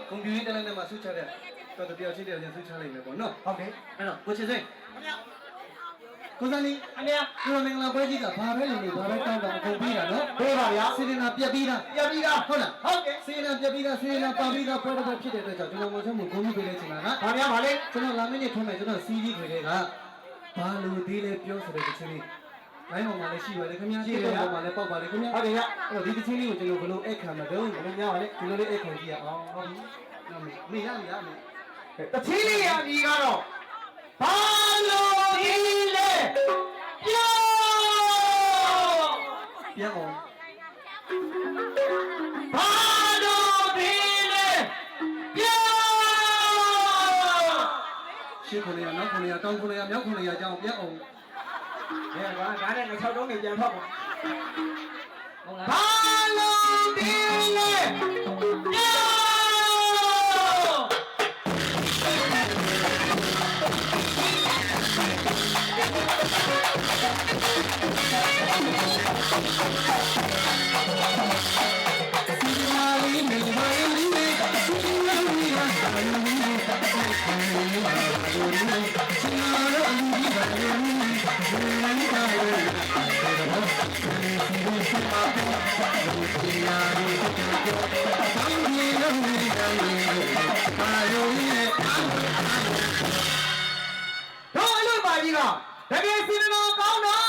ကွန်ပျူတာနဲ့မှဆွချတဲ့တော်တော်ပြောချင်းတယ်ချင်းဆွချလိုက်မယ်ပေါ့နော်ဟုတ်ကဲ့အဲ့တော့ကိုချစ်စိန်ကိုစန်းလေးအမေဒီလိုမင်္ဂလာပွဲကြီးကဘာပဲလုပ်လို့ဘာပဲတောင်းတာအကုန်ပြီးတာနော်ပေးပါဗျာစေနာပြက်ပြီးတာဟုတ်လားဟုတ်ကဲ့စေနာပြက်ပြီးတာစေနာပါပြီးတာပွဲတော်ဖြစ်တဲ့အတွက်ကြောင့်ကျွန်တော်တို့မျိုးဂုဏ်ပြုပေးလိုက်ချင်တာကဘာများပါလဲကျွန်တော်လာမင်းနေထွန်းမယ်ကျွန်တော်စီးကြီးတွေကဘာလို့ဒီလေပြောဆိုတဲ့တချင်းလေးလိုင်းပေါ်မှာလည်းရှိပါတယ်ခင်ဗျာဒီပေါ်မှာလည်းပေါက်ပါတယ်ခင်ဗျာဟုတ်တယ်ဗျအဲ့တော့ဒီတချင်းလေးကိုကျွန်တော်ဘယ်လိုအိတ်ခံမှာတုံးဘယ်လိုများပါလဲကျွန်တော်လေးအိတ်ခံကြည့်ရအောင်ဟုတ်ပြီနော်မေရမေတချင်းလေးရဒီကတော့ဘာလို့ဒီလေပြောပြန်အောင်ဘာလို့ဒီလေပြောရှင်းခဏရနောက်ခဏရတောင်းခဏရမြောက်ခဏရကြောင်းပြန်အောင်ဒါနဲ့6တုံးနေပြန်ဖောက်ပါဟုတ်လားဘာလို့ဒီလေပြောတကယ်စီနောကောင်းတော့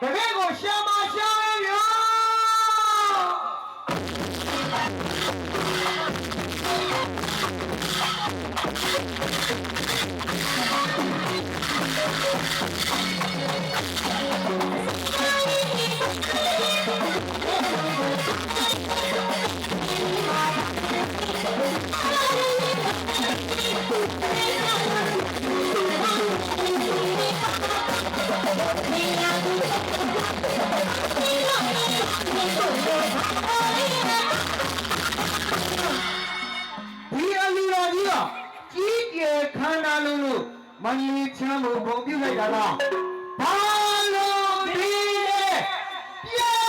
တကယ်ကိုရှာမရှာရရောခန္ဓာလုံးလို့မင်းကြီးချမ်းဖို့ပုံပြုလိုက်တာလားဘာလို့ဒီလဲပြော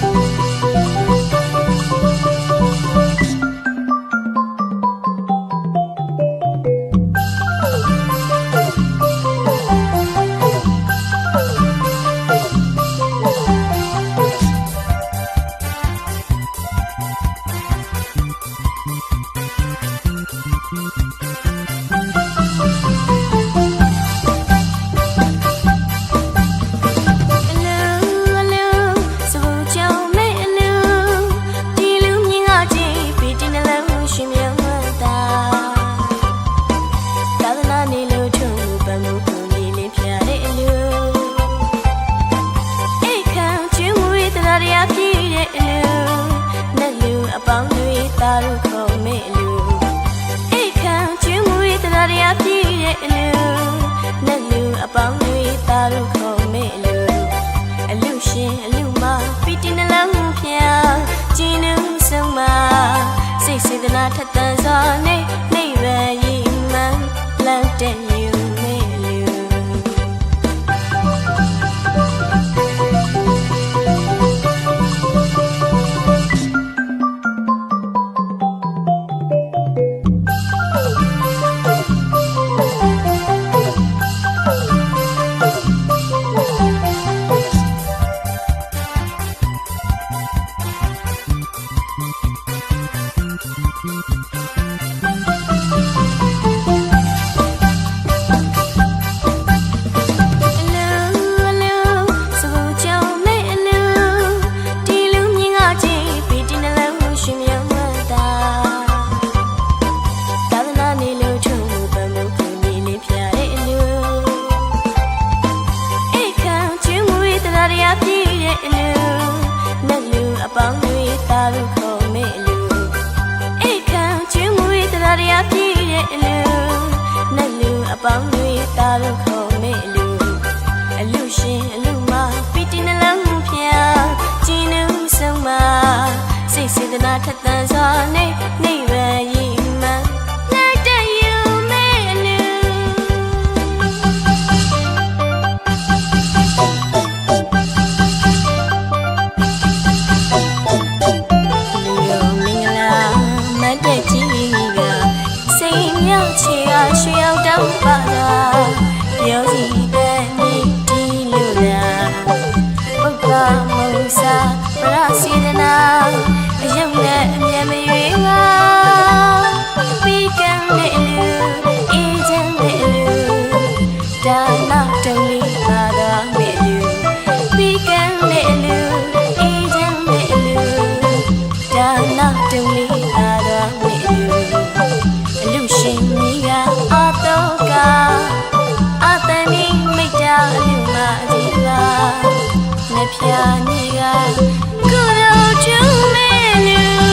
က နာထက်သန်စွာနေနေပဲရင်မှန်လန့်တဲ့ယူမေလူ ပေါင်းတွေတာလို့ခေါ်မဲ့လူအလူရှင်အလူမပီတီနှလုံးဖျားကြည်နူးဆုံးမစိတ်စေတနာထက်သန်စွာနေနေပဲရင်မှလက်တယူမဲ့လူလူရောမင်္ဂလာမတ်တဲ့ကြီးကစိတ်မြောက်ချေကရွှေရောက်တော့ပါလားပြောစီတဲ့ညီတီလို့လားပုဂ္ဂမုံစာပရစီဒနာအယုံနဲ့အမြဲမရွေးပါပြီးကံတဲ့လူအေးချမ်းတဲ့လူဒါနာတုံးလေးပါတော့မဲ့လူပြီးကံတဲ့လူအေးချမ်းတဲ့လူဒါနာတုံးလေးပါတော့မဲ့လူအလူရှင်ကြီးကအတော့ကအတန်နီမိတ်တာအလူမကြီးကလက်ဖြာကြီးကကိုယ်တော်ကျူးမဲ့လူ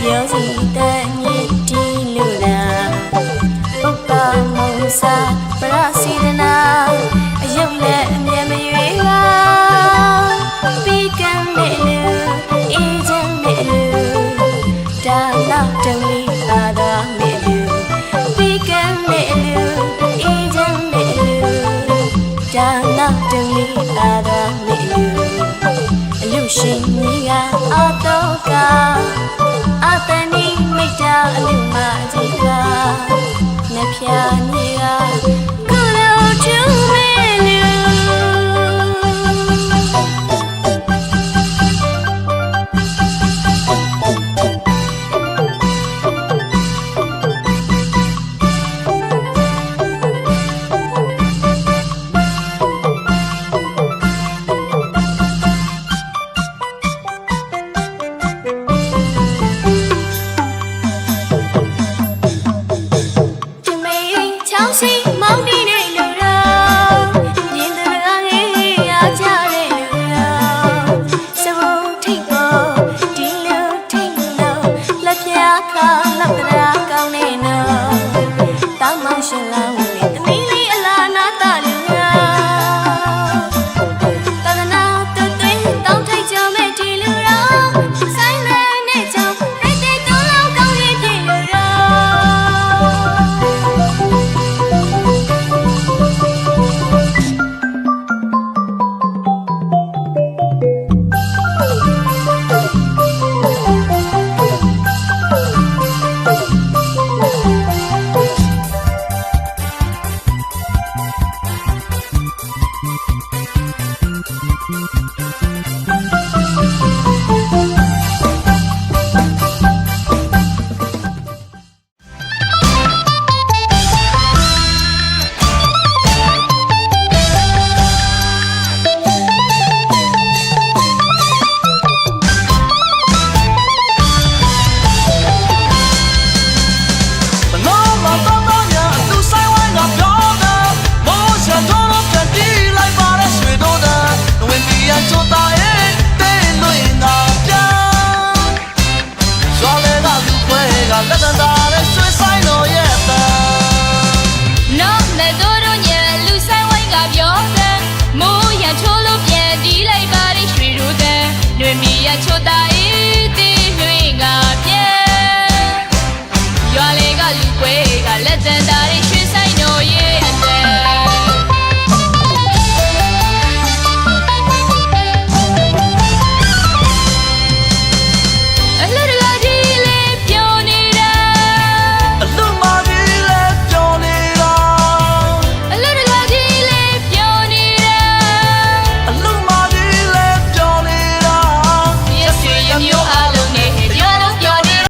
ပြောစီတဲ့ညီတီလို့လားပုဂ္ဂမုံစာပရစီဒနာအယုံနဲ့အမြဲမရွေးပါပြီးကံတဲ့လူအေးချမ်းတဲ့လူဒါနာတုံးလေးပါတော့မဲ့လူပြီးကံတဲ့လူအေးချမ်းတဲ့လူဒါနာတုံးလေးပါတော့မဲ့လူအလူ ရှင်ကြီးကအတော့က